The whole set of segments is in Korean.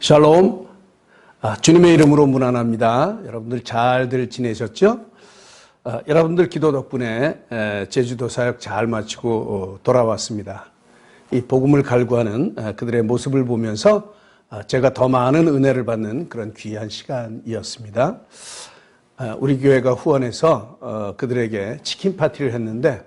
샬롬. 주님의 이름으로 문안합니다. 여러분들 잘들 지내셨죠? 여러분들 기도 덕분에 제주도 사역 잘 마치고 돌아왔습니다. 이 복음을 갈구하는 그들의 모습을 보면서 제가 더 많은 은혜를 받는 그런 귀한 시간이었습니다. 우리 교회가 후원해서 그들에게 치킨 파티를 했는데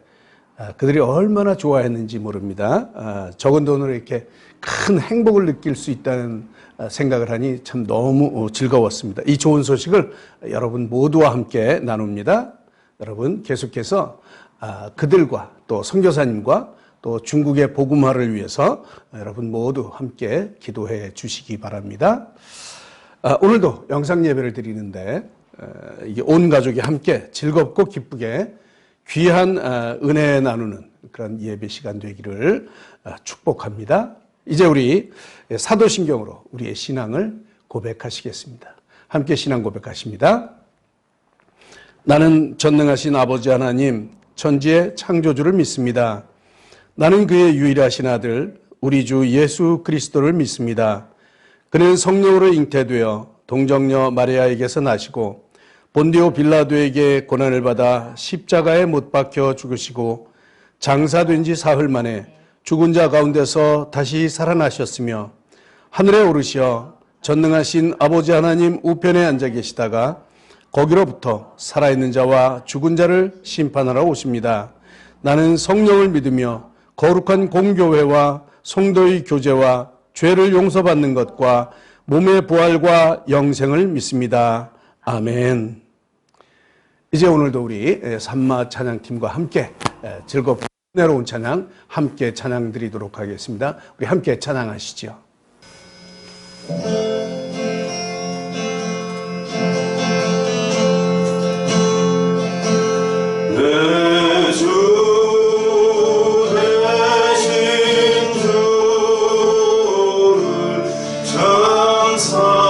그들이 얼마나 좋아했는지 모릅니다. 적은 돈으로 이렇게 큰 행복을 느낄 수 있다는 생각을 하니 참 너무 즐거웠습니다. 이 좋은 소식을 여러분 모두와 함께 나눕니다. 여러분 계속해서 그들과 또 선교사님과 또 중국의 복음화를 위해서 여러분 모두 함께 기도해 주시기 바랍니다. 오늘도 영상 예배를 드리는데 온 가족이 함께 즐겁고 기쁘게 귀한 은혜 나누는 그런 예배 시간 되기를 축복합니다. 이제 우리 사도신경으로 우리의 신앙을 고백하시겠습니다. 함께 신앙 고백하십니다. 나는 전능하신 아버지 하나님, 천지의 창조주를 믿습니다. 나는 그의 유일하신 아들, 우리 주 예수 그리스도를 믿습니다. 그는 성령으로 잉태되어 동정녀 마리아에게서 나시고 본디오 빌라도에게 고난을 받아 십자가에 못 박혀 죽으시고 장사된 지 사흘 만에 죽은 자 가운데서 다시 살아나셨으며 하늘에 오르시어 전능하신 아버지 하나님 우편에 앉아 계시다가 거기로부터 살아있는 자와 죽은 자를 심판하러 오십니다. 나는 성령을 믿으며 거룩한 공교회와 성도의 교제와 죄를 용서받는 것과 몸의 부활과 영생을 믿습니다. 아멘. 이제 오늘도 우리 산마 찬양팀과 함께 즐겁고 은혜로운 찬양 함께 찬양 드리도록 하겠습니다. 우리 함께 찬양하시죠. 내 주 되신 주를 찬송하고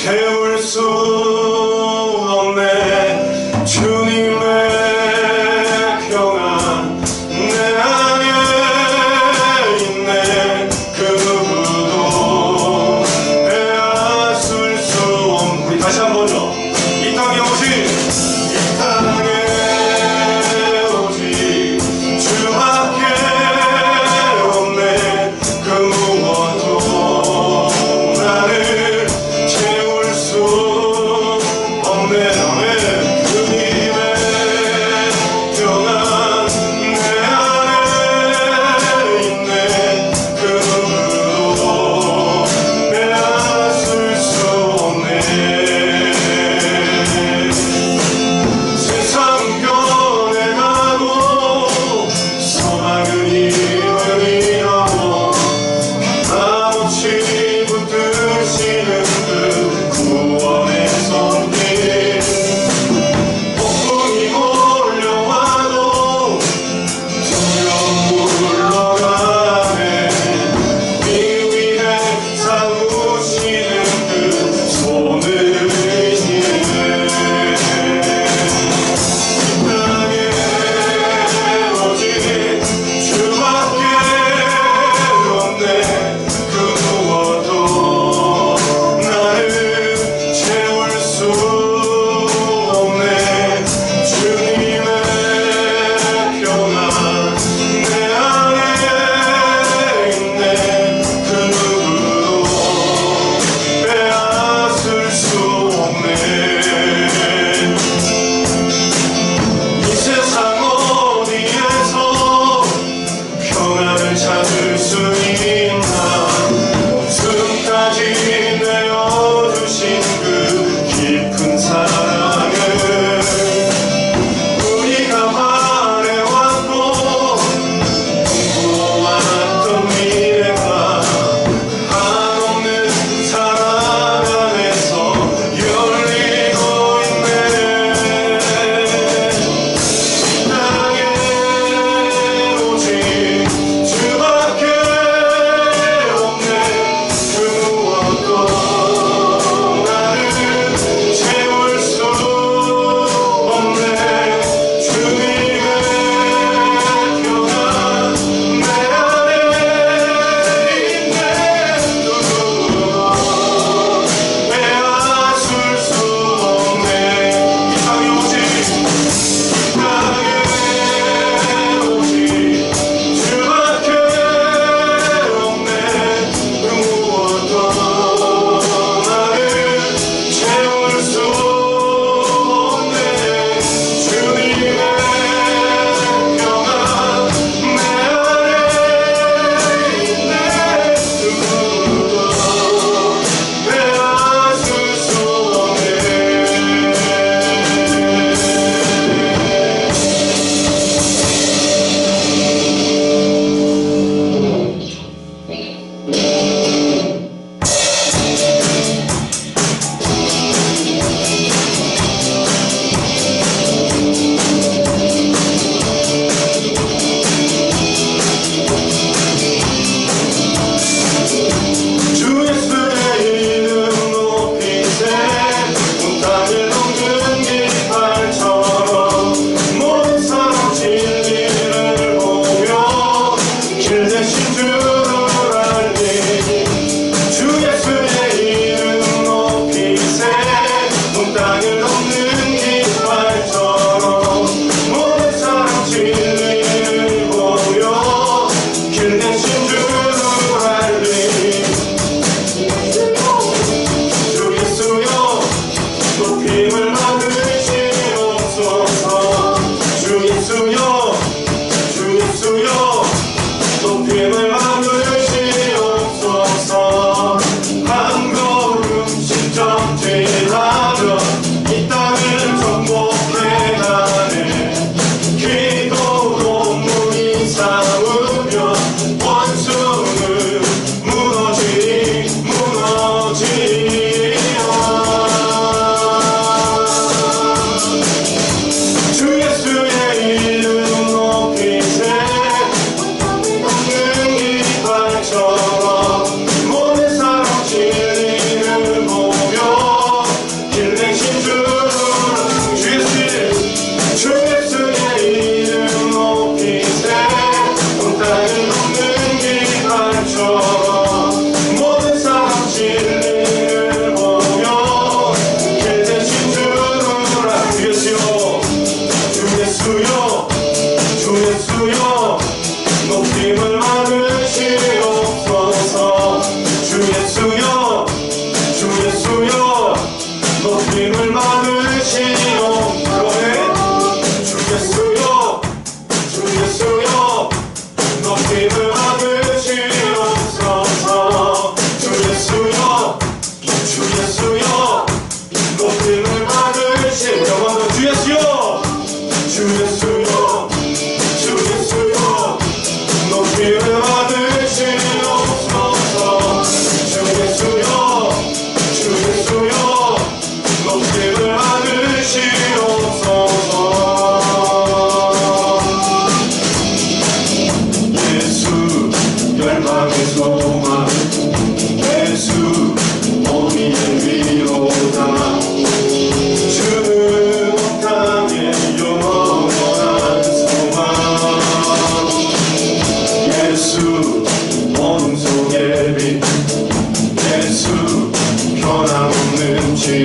채울 수 없네. 주님의 평안 내 안에 있네. 그 누구도 빼앗을 수 없네. 우리 다시 한번요. 이 땅에 오직 주밖에 없네. 그 무엇도 나를 채울 수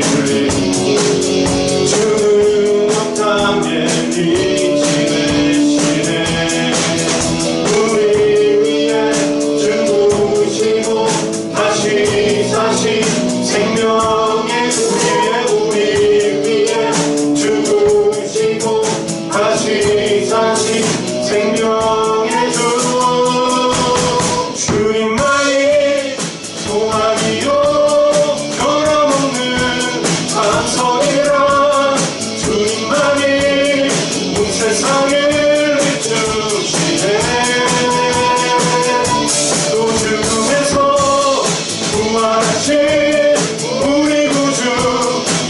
진리 주는 없다면 이지내시네 우리 위해 죽으시고 다시 사신 생명의 주 위에 우리 위해 죽으시고 다시 사신 생명의 주 주님만이 소망이요 변함없는 반석이라 주님만이 온 세상을 비추시네 또 죽음에서 부활하신 우리 구주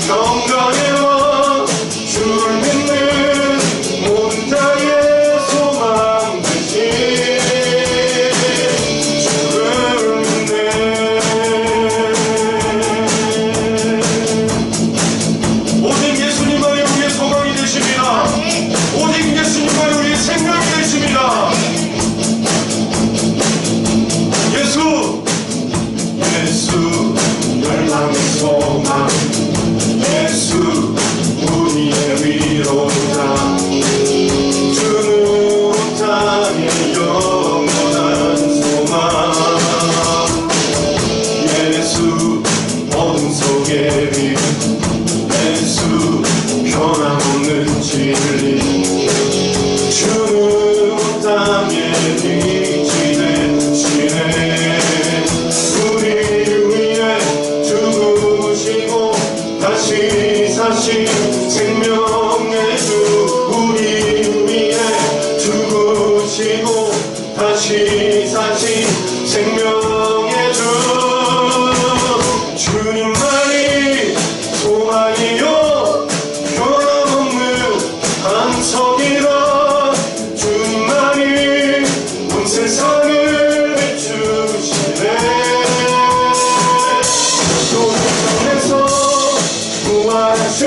영광의 왕 주를 믿는 모든 자의 소망 되신 주를 믿네 오직 예수님만이 우리의 소망이 되십니다 오직 예수님만이 우리의 생명이 되십니다 예수 열망의 소망 예수 우리의 위로자 주는 땅의 영원한 소망 예수 어둠 속의 빛 예수 변함없는 진리 주는 땅의 빛이 되시네 우리 위해 죽으시고 다시 사신 생명의 주 우리 위해 죽으시고 다시 사신 생명의 주 주님만이 소망이요 변함없는 반석이라 주님만이 온 세상을 비추시네 또 세상에서 부활하신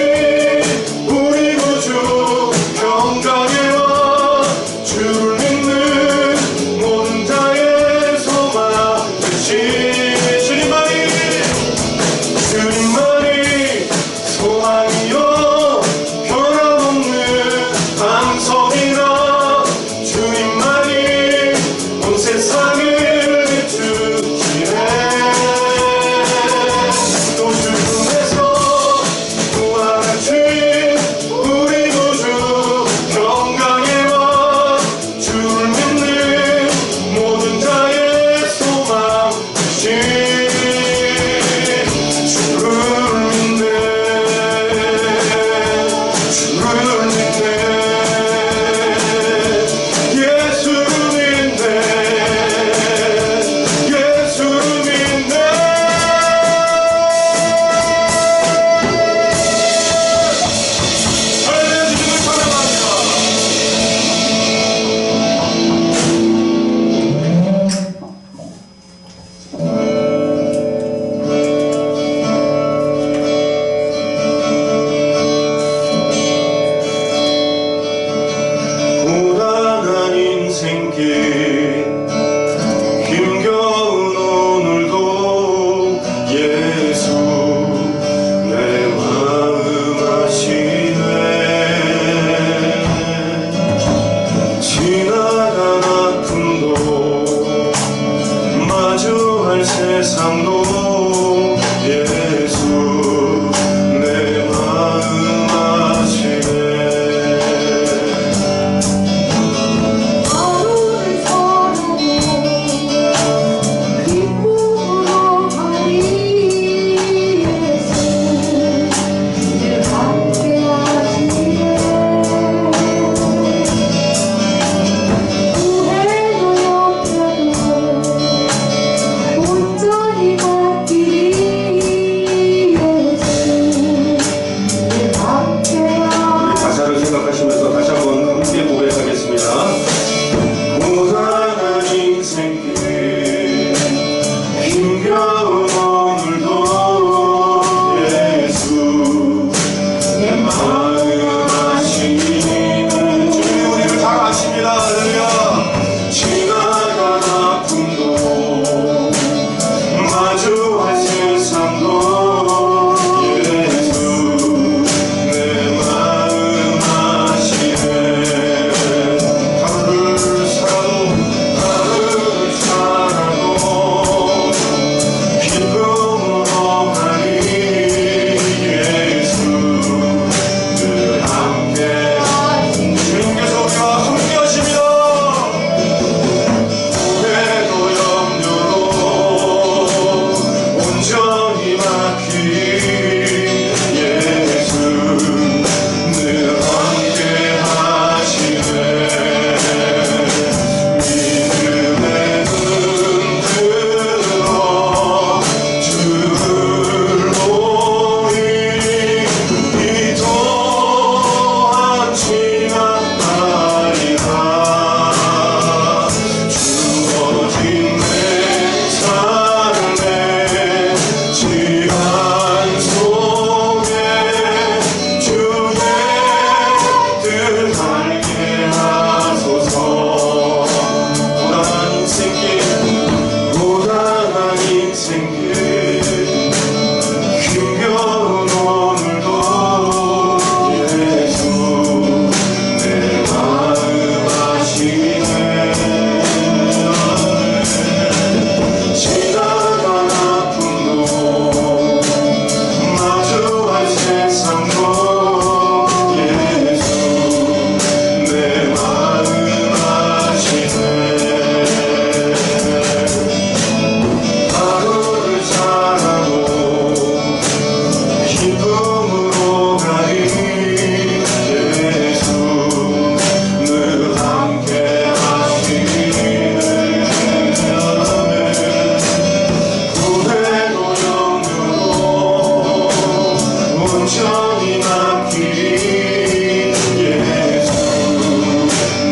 영원히 맡기리 예수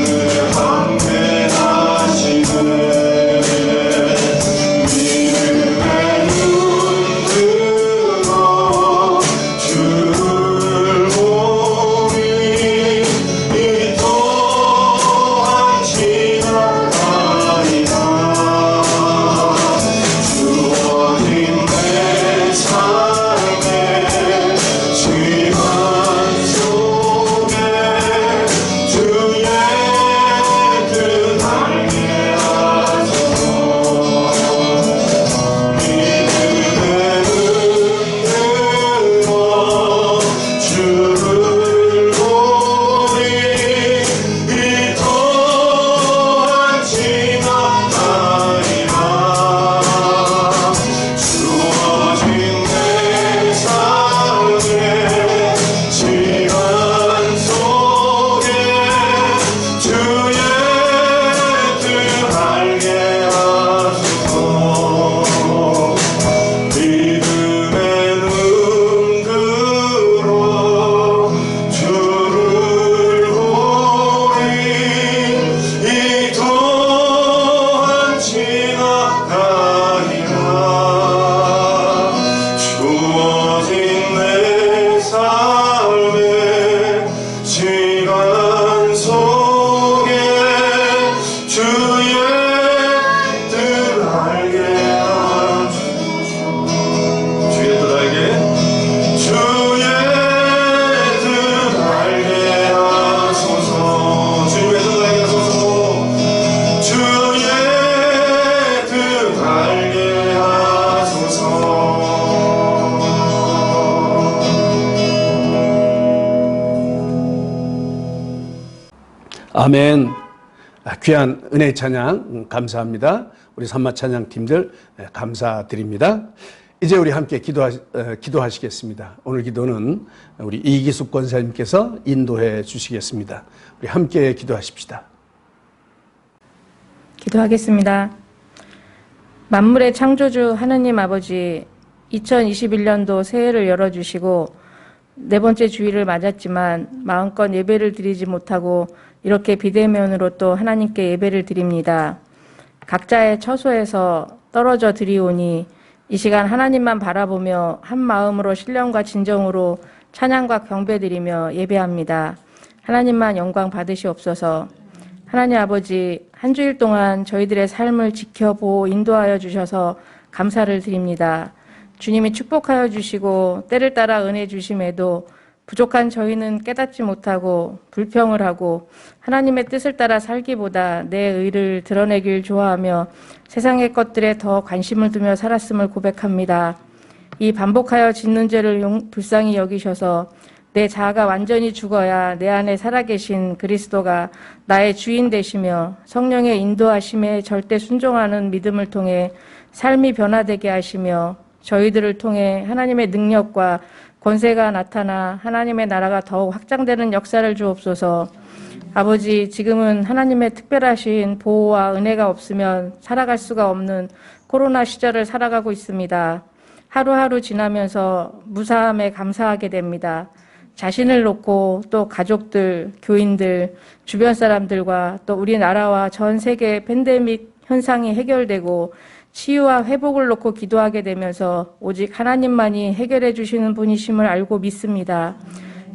늘 함께 하시네 믿음의 눈 들어 주를 보니 이 또한 지나가리라 주어진 내 삶의 시간 속에 주의 그 날개 하소서 믿음의 눈 들어 주를 보니 이 또한 지나가리라 주어진 내 삶의 시간 속에 주의 그 날개 하소서 믿음의 눈 들어 주를 보니 이 또한 지나가리라 주어진 내 삶의 시간 속에 주의 뜰 날개 주의 뜰 날개 주의 뜰 날개 하소서 주의 뜰 날개 하소서 주의 뜰 날개 하소서 아멘. 귀한 은혜 찬양 감사합니다. 우리 산마 찬양 팀들 감사드립니다. 이제 우리 함께 기도하시겠습니다. 오늘 기도는 우리 이기숙 권사님께서 인도해 주시겠습니다. 우리 함께 기도하십시다. 기도하겠습니다. 만물의 창조주 하느님 아버지, 2021년도 새해를 열어주시고 네 번째 주일을 맞았지만 마음껏 예배를 드리지 못하고 이렇게 비대면으로 또 하나님께 예배를 드립니다. 각자의 처소에서 떨어져 드리오니 이 시간 하나님만 바라보며 한 마음으로 신령과 진정으로 찬양과 경배드리며 예배합니다. 하나님만 영광 받으시옵소서. 하나님 아버지, 한 주일 동안 저희들의 삶을 지켜보고 인도하여 주셔서 감사를 드립니다. 주님이 축복하여 주시고 때를 따라 은혜 주심에도 부족한 저희는 깨닫지 못하고 불평을 하고 하나님의 뜻을 따라 살기보다 내 의를 드러내길 좋아하며 세상의 것들에 더 관심을 두며 살았음을 고백합니다. 이 반복하여 짓는 죄를 불쌍히 여기셔서 내 자아가 완전히 죽어야 내 안에 살아계신 그리스도가 나의 주인 되시며 성령의 인도하심에 절대 순종하는 믿음을 통해 삶이 변화되게 하시며 저희들을 통해 하나님의 능력과 권세가 나타나 하나님의 나라가 더욱 확장되는 역사를 주옵소서. 아버지, 지금은 하나님의 특별하신 보호와 은혜가 없으면 살아갈 수가 없는 코로나 시절을 살아가고 있습니다. 하루하루 지나면서 무사함에 감사하게 됩니다. 자신을 놓고 또 가족들, 교인들, 주변 사람들과 또 우리나라와 전 세계 팬데믹 현상이 해결되고 치유와 회복을 놓고 기도하게 되면서 오직 하나님만이 해결해 주시는 분이심을 알고 믿습니다.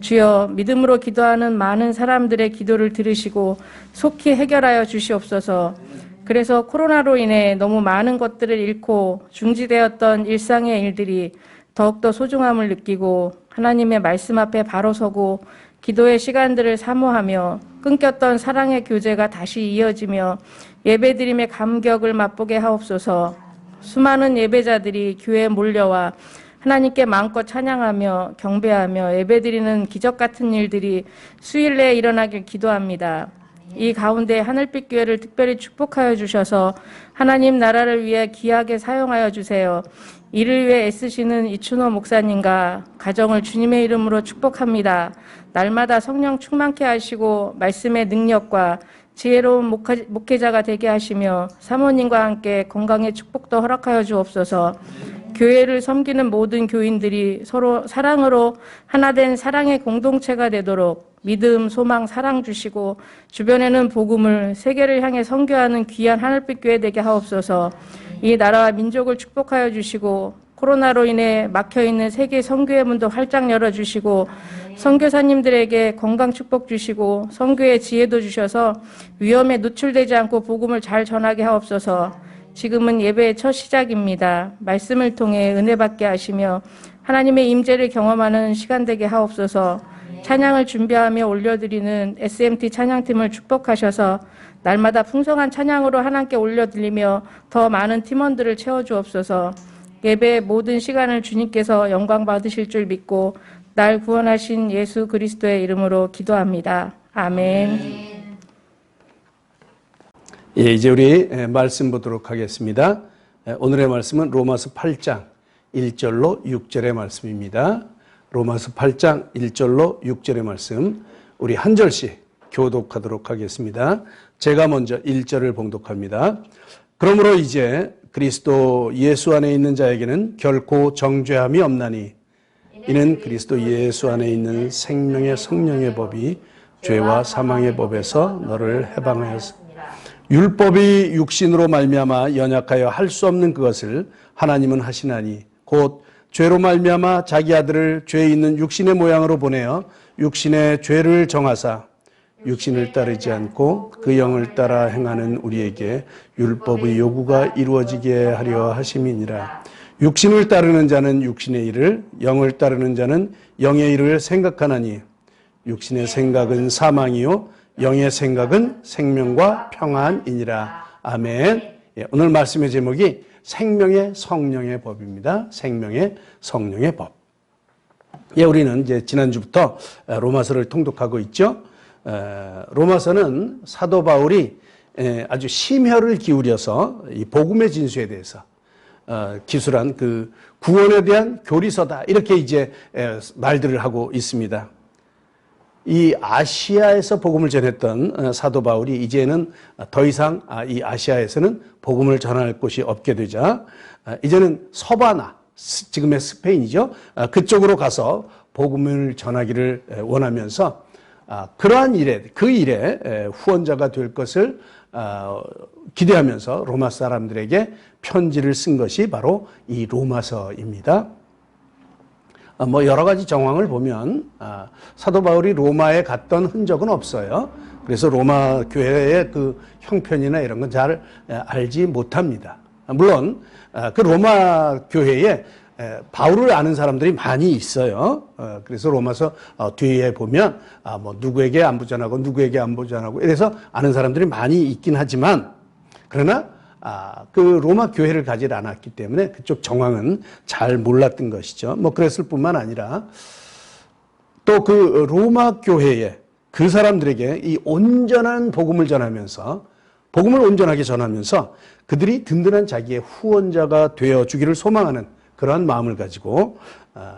주여, 믿음으로 기도하는 많은 사람들의 기도를 들으시고 속히 해결하여 주시옵소서. 그래서 코로나로 인해 너무 많은 것들을 잃고 중지되었던 일상의 일들이 더욱더 소중함을 느끼고 하나님의 말씀 앞에 바로 서고 기도의 시간들을 사모하며 끊겼던 사랑의 교제가 다시 이어지며 예배드림의 감격을 맛보게 하옵소서. 수많은 예배자들이 교회에 몰려와 하나님께 마음껏 찬양하며 경배하며 예배드리는 기적 같은 일들이 수일 내에 일어나길 기도합니다. 이 가운데 하늘빛 교회를 특별히 축복하여 주셔서 하나님 나라를 위해 귀하게 사용하여 주세요. 이를 위해 애쓰시는 이춘호 목사님과 가정을 주님의 이름으로 축복합니다. 날마다 성령 충만케 하시고 말씀의 능력과 지혜로운 목회자가 되게 하시며 사모님과 함께 건강의 축복도 허락하여 주옵소서. 교회를 섬기는 모든 교인들이 서로 사랑으로 하나된 사랑의 공동체가 되도록 믿음, 소망, 사랑 주시고 주변에는 복음을 세계를 향해 선교하는 귀한 하늘빛 교회 되게 하옵소서. 이 나라와 민족을 축복하여 주시고 코로나로 인해 막혀있는 세계 선교의 문도 활짝 열어주시고 선교사님들에게 건강 축복 주시고 선교의 지혜도 주셔서 위험에 노출되지 않고 복음을 잘 전하게 하옵소서. 지금은 예배의 첫 시작입니다. 말씀을 통해 은혜 받게 하시며 하나님의 임재를 경험하는 시간 되게 하옵소서. 찬양을 준비하며 올려드리는 SMT 찬양팀을 축복하셔서 날마다 풍성한 찬양으로 하나님께 올려드리며 더 많은 팀원들을 채워주옵소서. 예배의 모든 시간을 주님께서 영광 받으실 줄 믿고 날 구원하신 예수 그리스도의 이름으로 기도합니다. 아멘. 예, 이제 우리 말씀 보도록 하겠습니다. 오늘의 말씀은 로마서 8장 1절로 6절의 말씀입니다. 로마서 8장 1절로 6절의 말씀 우리 한 절씩 교독하도록 하겠습니다. 제가 먼저 1절을 봉독합니다. 그러므로 이제 그리스도 예수 안에 있는 자에게는 결코 정죄함이 없나니 이는 그리스도 예수 안에 있는 생명의 성령의 법이 죄와 사망의 법에서 너를 해방하였습니다. 율법이 육신으로 말미암아 연약하여 할 수 없는 그것을 하나님은 하시나니 곧 죄로 말미암아 자기 아들을 죄 있는 육신의 모양으로 보내어 육신의 죄를 정하사 육신을 따르지 않고 그 영을 따라 행하는 우리에게 율법의 요구가 이루어지게 하려 하심이니라. 육신을 따르는 자는 육신의 일을, 영을 따르는 자는 영의 일을 생각하나니 육신의 생각은 사망이요 영의 생각은 생명과 평안이니라. 아멘. 예, 오늘 말씀의 제목이 생명의 성령의 법입니다. 생명의 성령의 법. 예, 우리는 이제 지난주부터 로마서를 통독하고 있죠. 로마서는 사도 바울이 아주 심혈을 기울여서 이 복음의 진수에 대해서 기술한 그 구원에 대한 교리서다. 이렇게 이제 말들을 하고 있습니다. 이 아시아에서 복음을 전했던 사도 바울이 이제는 더 이상 이 아시아에서는 복음을 전할 곳이 없게 되자 이제는 서바나, 지금의 스페인이죠. 그쪽으로 가서 복음을 전하기를 원하면서 그러한 일에, 그 일에 후원자가 될 것을 기대하면서 로마 사람들에게 편지를 쓴 것이 바로 이 로마서입니다. 뭐 여러 가지 정황을 보면 사도 바울이 로마에 갔던 흔적은 없어요. 그래서 로마 교회의 그 형편이나 이런 건 잘 알지 못합니다. 물론 그 로마 교회에 바울을 아는 사람들이 많이 있어요. 그래서 로마서 뒤에 보면 뭐 누구에게 안부 전하고 누구에게 안부 전하고 이래서 아는 사람들이 많이 있긴 하지만 그러나 그 로마 교회를 가지 않았기 때문에 그쪽 정황은 잘 몰랐던 것이죠. 뭐 그랬을 뿐만 아니라 또 그 로마 교회에 그 사람들에게 이 온전한 복음을 전하면서 복음을 온전하게 전하면서 그들이 든든한 자기의 후원자가 되어 주기를 소망하는 그러한 마음을 가지고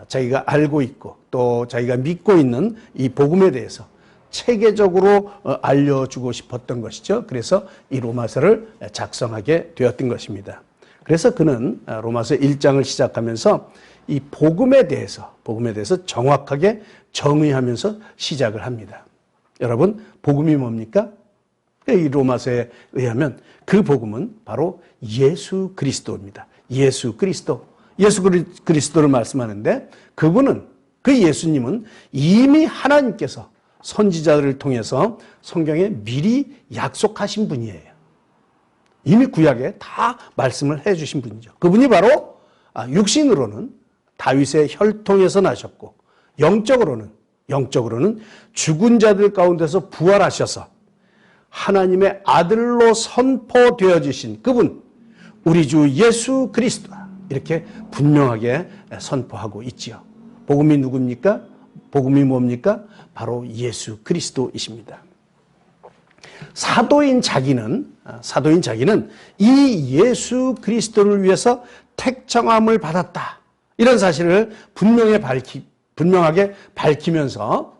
자기가 알고 있고 또 자기가 믿고 있는 이 복음에 대해서 체계적으로 알려주고 싶었던 것이죠. 그래서 이 로마서를 작성하게 되었던 것입니다. 그래서 그는 로마서 1장을 시작하면서 이 복음에 대해서 정확하게 정의하면서 시작을 합니다. 여러분, 복음이 뭡니까? 이 로마서에 의하면 그 복음은 바로 예수 그리스도입니다. 예수 그리스도. 예수 그리스도를 말씀하는데 그분은, 그 예수님은 이미 하나님께서 선지자들을 통해서 성경에 미리 약속하신 분이에요. 이미 구약에 다 말씀을 해주신 분이죠. 그분이 바로 육신으로는 다윗의 혈통에서 나셨고 영적으로는 죽은 자들 가운데서 부활하셔서 하나님의 아들로 선포되어지신 그분, 우리 주 예수 그리스도다. 이렇게 분명하게 선포하고 있지요. 복음이 누굽니까? 복음이 뭡니까? 바로 예수 그리스도이십니다. 사도인 자기는 이 예수 그리스도를 위해서 택정함을 받았다. 이런 사실을 분명하게 밝히면서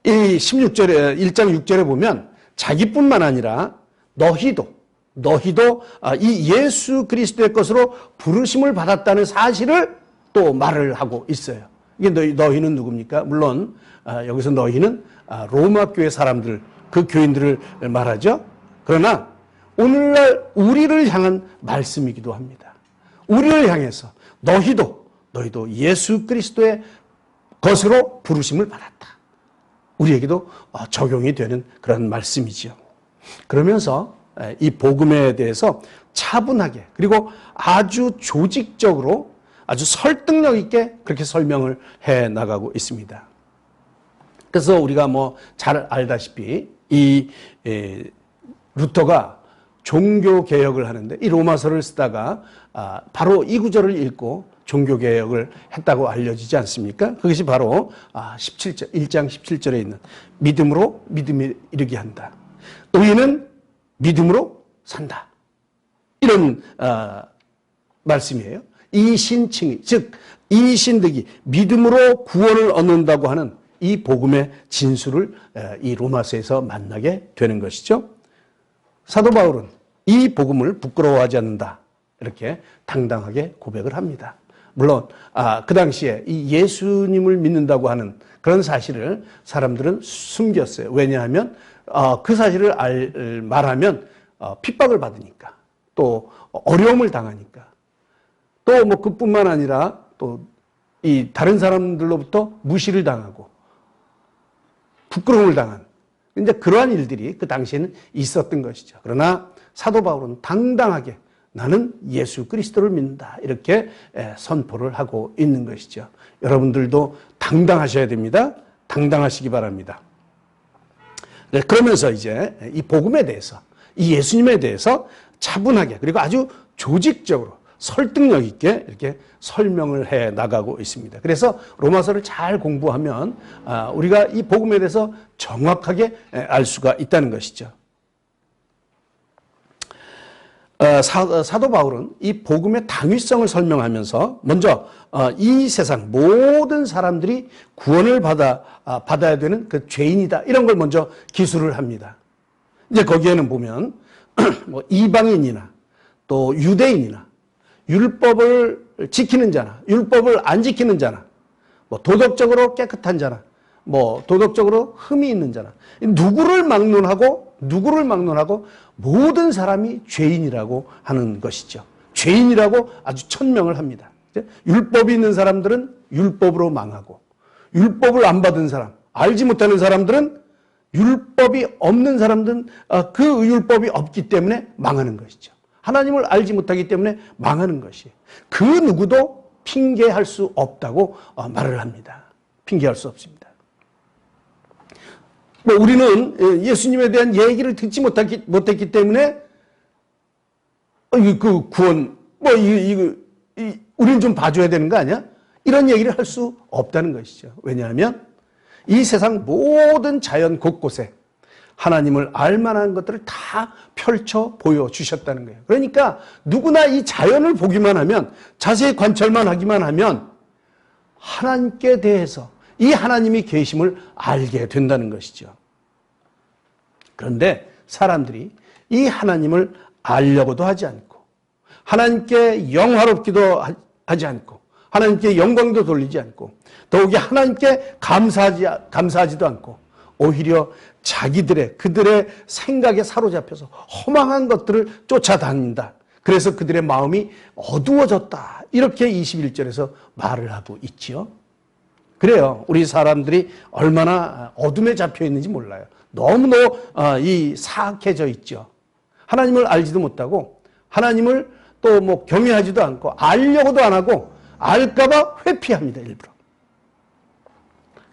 이 16절에 1장 6절에 보면 자기뿐만 아니라 너희도 너희도 이 예수 그리스도의 것으로 부르심을 받았다는 사실을 또 말을 하고 있어요. 이게 너희는 누굽니까? 물론 여기서 너희는 로마 교회 사람들, 그 교인들을 말하죠. 그러나 오늘날 우리를 향한 말씀이기도 합니다. 우리를 향해서 너희도 예수 그리스도의 것으로 부르심을 받았다. 우리에게도 적용이 되는 그런 말씀이지요. 그러면서 이 복음에 대해서 차분하게 그리고 아주 조직적으로 아주 설득력 있게 그렇게 설명을 해 나가고 있습니다. 그래서 우리가 뭐 잘 알다시피 이 루터가 종교개혁을 하는데 이 로마서를 쓰다가 바로 이 구절을 읽고 종교개혁을 했다고 알려지지 않습니까? 그것이 바로 17절, 1장 17절에 있는 믿음으로 믿음에 이르게 한다. 의인은 믿음으로 산다. 이런 말씀이에요. 이 신칭이, 즉 이 신득이 믿음으로 구원을 얻는다고 하는 이 복음의 진수를 이 로마서에서 만나게 되는 것이죠. 사도 바울은 이 복음을 부끄러워하지 않는다. 이렇게 당당하게 고백을 합니다. 물론 그 당시에 이 예수님을 믿는다고 하는 그런 사실을 사람들은 숨겼어요. 왜냐하면 그 사실을 말하면 핍박을 받으니까, 또 어려움을 당하니까, 또 뭐 그뿐만 아니라 또 이 다른 사람들로부터 무시를 당하고 부끄러움을 당한 이제 그러한 일들이 그 당시에는 있었던 것이죠. 그러나 사도 바울은 당당하게 나는 예수 그리스도를 믿는다. 이렇게 선포를 하고 있는 것이죠. 여러분들도 당당하셔야 됩니다. 당당하시기 바랍니다. 네, 그러면서 이제 이 복음에 대해서, 이 예수님에 대해서 차분하게 그리고 아주 조직적으로 설득력 있게 이렇게 설명을 해 나가고 있습니다. 그래서 로마서를 잘 공부하면 우리가 이 복음에 대해서 정확하게 알 수가 있다는 것이죠. 사도 바울은 이 복음의 당위성을 설명하면서 먼저 이 세상 모든 사람들이 구원을 받아야 되는 그 죄인이다. 이런 걸 먼저 기술을 합니다. 이제 거기에는 보면 뭐 이방인이나 또 유대인이나 율법을 지키는 자나 율법을 안 지키는 자나 뭐 도덕적으로 깨끗한 자나 뭐 도덕적으로 흠이 있는 자나 누구를 막론하고 모든 사람이 죄인이라고 하는 것이죠. 죄인이라고 아주 천명을 합니다. 율법이 있는 사람들은 율법으로 망하고 율법을 안 받은 사람, 알지 못하는 사람들은 율법이 없는 사람들은 그 율법이 없기 때문에 망하는 것이죠. 하나님을 알지 못하기 때문에 망하는 것이에요. 그 누구도 핑계할 수 없다고 말을 합니다. 핑계할 수 없습니다. 뭐 우리는 예수님에 대한 얘기를 듣지 못했기 때문에 그 구원 우리는 좀 봐줘야 되는 거 아니야? 이런 얘기를 할 수 없다는 것이죠. 왜냐하면 이 세상 모든 자연 곳곳에 하나님을 알만한 것들을 다 펼쳐 보여주셨다는 거예요. 그러니까 누구나 이 자연을 보기만 하면, 자세히 관찰만 하기만 하면 하나님께 대해서 이 하나님이 계심을 알게 된다는 것이죠. 그런데 사람들이 이 하나님을 알려고도 하지 않고 하나님께 영화롭기도 하지 않고 하나님께 영광도 돌리지 않고 더욱이 하나님께 감사하지도 않고 오히려 그들의 생각에 사로잡혀서 허망한 것들을 쫓아다닌다. 그래서 그들의 마음이 어두워졌다. 이렇게 21절에서 말을 하고 있지요. 그래요. 우리 사람들이 얼마나 어둠에 잡혀 있는지 몰라요. 너무너무 사악해져 있죠. 하나님을 알지도 못하고 하나님을 또 뭐 경외하지도 않고 알려고도 안 하고 알까봐 회피합니다. 일부러.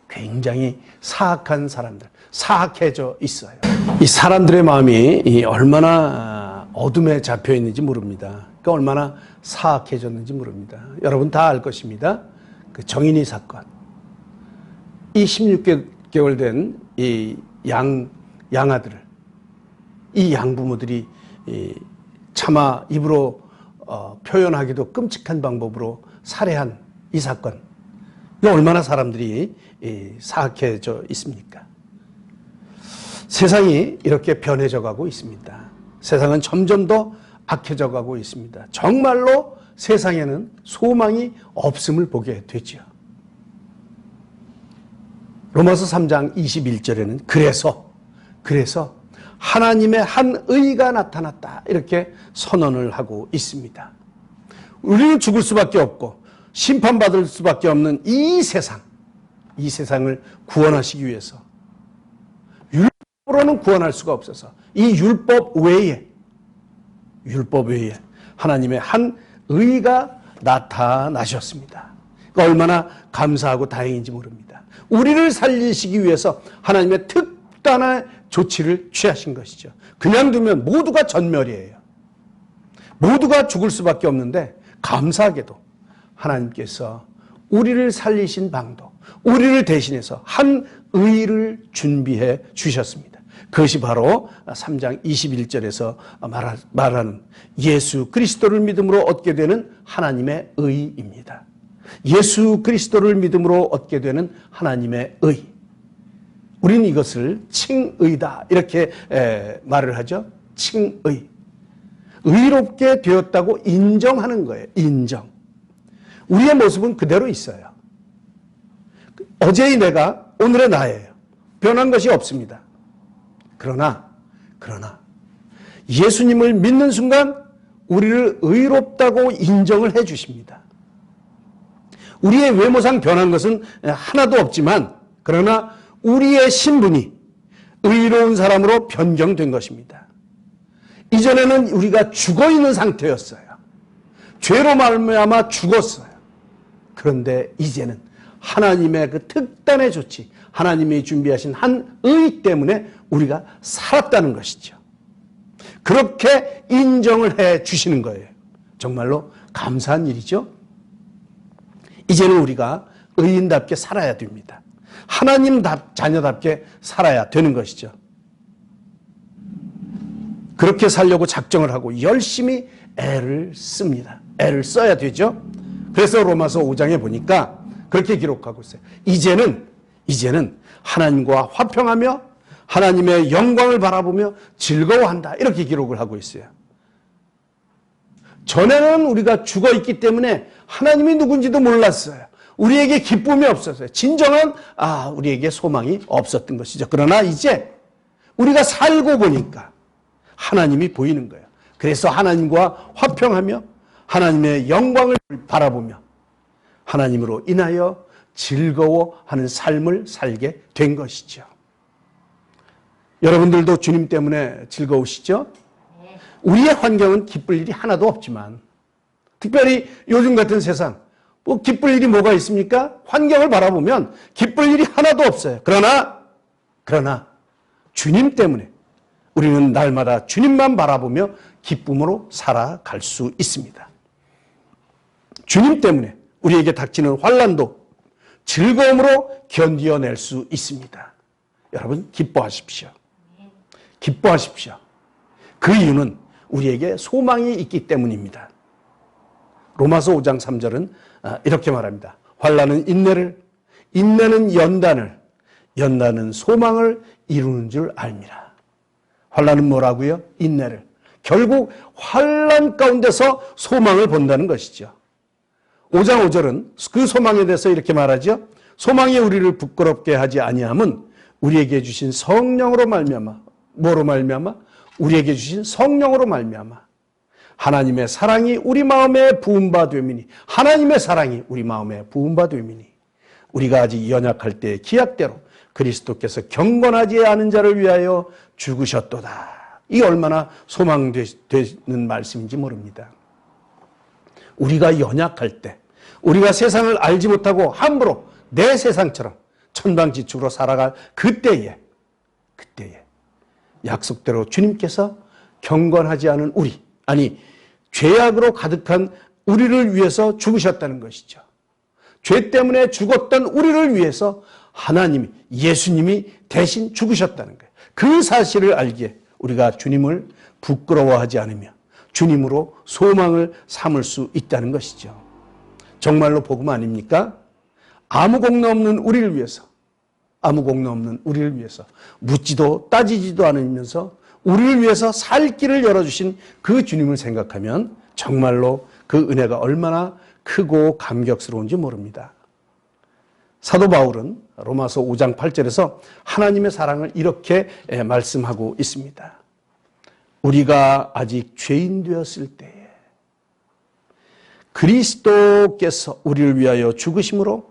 굉장히 사악한 사람들, 사악해져 있어요. 이 사람들의 마음이 얼마나 어둠에 잡혀 있는지 모릅니다. 그러니까 얼마나 사악해졌는지 모릅니다. 여러분 다 알 것입니다. 그 정인이 사건. 이 16개월 된 이 양아들을 이 양부모들이 차마 입으로 표현하기도 끔찍한 방법으로 살해한 이 사건. 이거 얼마나 사람들이 사악해져 있습니까? 세상이 이렇게 변해져 가고 있습니다. 세상은 점점 더 악해져 가고 있습니다. 정말로 세상에는 소망이 없음을 보게 되죠. 로마서 3장 21절에는 그래서 하나님의 한 의가 나타났다 이렇게 선언을 하고 있습니다. 우리는 죽을 수밖에 없고 심판받을 수밖에 없는 이 세상을 구원하시기 위해서 율법으로는 구원할 수가 없어서 이 율법 외에 하나님의 한 의가 나타나셨습니다. 그러니까 얼마나 감사하고 다행인지 모릅니다. 우리를 살리시기 위해서 하나님의 특단의 조치를 취하신 것이죠. 그냥 두면 모두가 전멸이에요. 모두가 죽을 수밖에 없는데 감사하게도 하나님께서 우리를 살리신 방도, 우리를 대신해서 한 의를 준비해 주셨습니다. 그것이 바로 3장 21절에서 말하는 예수 그리스도를 믿음으로 얻게 되는 하나님의 의입니다. 예수 그리스도를 믿음으로 얻게 되는 하나님의 의. 우리는 이것을 칭의다 이렇게 말을 하죠. 칭의. 의롭게 되었다고 인정하는 거예요. 인정. 우리의 모습은 그대로 있어요. 어제의 내가 오늘의 나예요. 변한 것이 없습니다. 그러나 예수님을 믿는 순간 우리를 의롭다고 인정을 해 주십니다. 우리의 외모상 변한 것은 하나도 없지만 그러나 우리의 신분이 의로운 사람으로 변경된 것입니다. 이전에는 우리가 죽어있는 상태였어요. 죄로 말미암아 죽었어요. 그런데 이제는 하나님의 그 특단의 조치, 하나님이 준비하신 한 의 때문에 우리가 살았다는 것이죠. 그렇게 인정을 해 주시는 거예요. 정말로 감사한 일이죠. 이제는 우리가 의인답게 살아야 됩니다. 하나님 자녀답게 살아야 되는 것이죠. 그렇게 살려고 작정을 하고 열심히 애를 씁니다. 애를 써야 되죠. 그래서 로마서 5장에 보니까 그렇게 기록하고 있어요. 이제는 하나님과 화평하며 하나님의 영광을 바라보며 즐거워한다. 이렇게 기록을 하고 있어요. 전에는 우리가 죽어 있기 때문에 하나님이 누군지도 몰랐어요. 우리에게 기쁨이 없었어요. 진정한 우리에게 소망이 없었던 것이죠. 그러나 이제 우리가 살고 보니까 하나님이 보이는 거예요. 그래서 하나님과 화평하며 하나님의 영광을 바라보며 하나님으로 인하여 즐거워하는 삶을 살게 된 것이죠. 여러분들도 주님 때문에 즐거우시죠? 우리의 환경은 기쁠 일이 하나도 없지만 특별히 요즘 같은 세상 기쁠 일이 뭐가 있습니까? 환경을 바라보면 기쁠 일이 하나도 없어요. 그러나 주님 때문에 우리는 날마다 주님만 바라보며 기쁨으로 살아갈 수 있습니다. 주님 때문에 우리에게 닥치는 환난도 즐거움으로 견뎌낼 수 있습니다. 여러분 기뻐하십시오. 기뻐하십시오. 그 이유는 우리에게 소망이 있기 때문입니다. 로마서 5장 3절은 이렇게 말합니다. 환난은 인내를, 인내는 연단을, 연단은 소망을 이루는 줄 알미라. 환난은 뭐라고요? 인내를. 결국 환난 가운데서 소망을 본다는 것이죠. 5장 5절은 그 소망에 대해서 이렇게 말하죠. 소망이 우리를 부끄럽게 하지 아니함은 우리에게 주신 성령으로 말미암아. 뭐로 말미암아? 우리에게 주신 성령으로 말미암아. 하나님의 사랑이 우리 마음에 부음바 되미니. 하나님의 사랑이 우리 마음에 부음바 되미니. 우리가 아직 연약할 때의 기약대로 그리스도께서 경건하지 않은 자를 위하여 죽으셨도다. 이 얼마나 소망되는 말씀인지 모릅니다. 우리가 연약할 때, 우리가 세상을 알지 못하고 함부로 내 세상처럼 천방지축으로 살아갈 그때에 약속대로 주님께서 경건하지 않은 우리, 죄악으로 가득한 우리를 위해서 죽으셨다는 것이죠. 죄 때문에 죽었던 우리를 위해서 하나님이, 예수님이 대신 죽으셨다는 거예요. 그 사실을 알기에 우리가 주님을 부끄러워하지 않으며 주님으로 소망을 삼을 수 있다는 것이죠. 정말로 복음 아닙니까? 아무 공로 없는 우리를 위해서 묻지도 따지지도 않으면서 우리를 위해서 살 길을 열어주신 그 주님을 생각하면 정말로 그 은혜가 얼마나 크고 감격스러운지 모릅니다. 사도 바울은 로마서 5장 8절에서 하나님의 사랑을 이렇게 말씀하고 있습니다. 우리가 아직 죄인 되었을 때에 그리스도께서 우리를 위하여 죽으심으로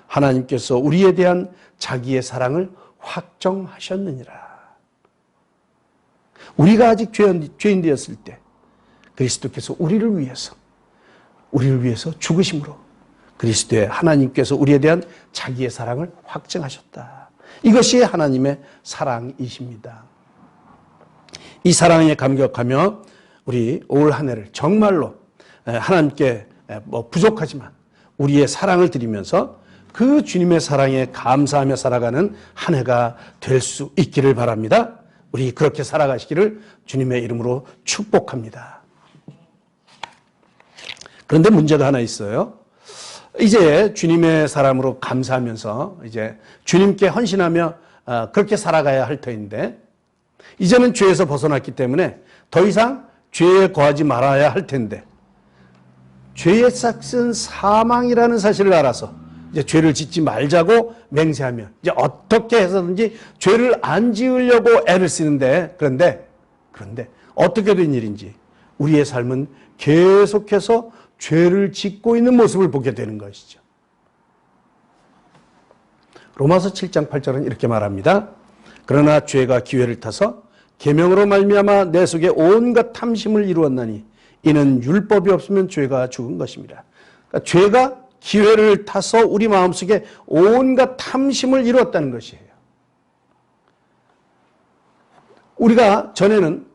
하나님께서 우리에 대한 자기의 사랑을 확정하셨느니라. 우리가 아직 죄인 되었을 때 그리스도께서 우리를 위해서 죽으심으로 그리스도의 하나님께서 우리에 대한 자기의 사랑을 확증하셨다. 이것이 하나님의 사랑이십니다. 이 사랑에 감격하며 우리 올 한 해를 정말로 하나님께 부족하지만 우리의 사랑을 드리면서 그 주님의 사랑에 감사하며 살아가는 한 해가 될 수 있기를 바랍니다. 우리 그렇게 살아가시기를 주님의 이름으로 축복합니다. 그런데 문제가 하나 있어요. 이제 주님의 사랑으로 감사하면서 이제 주님께 헌신하며 그렇게 살아가야 할 터인데 이제는 죄에서 벗어났기 때문에 더 이상 죄에 거하지 말아야 할 텐데 죄의 삭은 사망이라는 사실을 알아서 이제 죄를 짓지 말자고 맹세하면 이제 어떻게 해서든지 죄를 안 지으려고 애를 쓰는데 그런데 어떻게 된 일인지 우리의 삶은 계속해서 죄를 짓고 있는 모습을 보게 되는 것이죠. 로마서 7장 8절은 이렇게 말합니다. 그러나 죄가 기회를 타서 계명으로 말미암아 내 속에 온갖 탐심을 이루었나니 이는 율법이 없으면 죄가 죽은 것입니다. 그러니까 죄가 기회를 타서 우리 마음속에 온갖 탐심을 이루었다는 것이에요. 우리가 전에는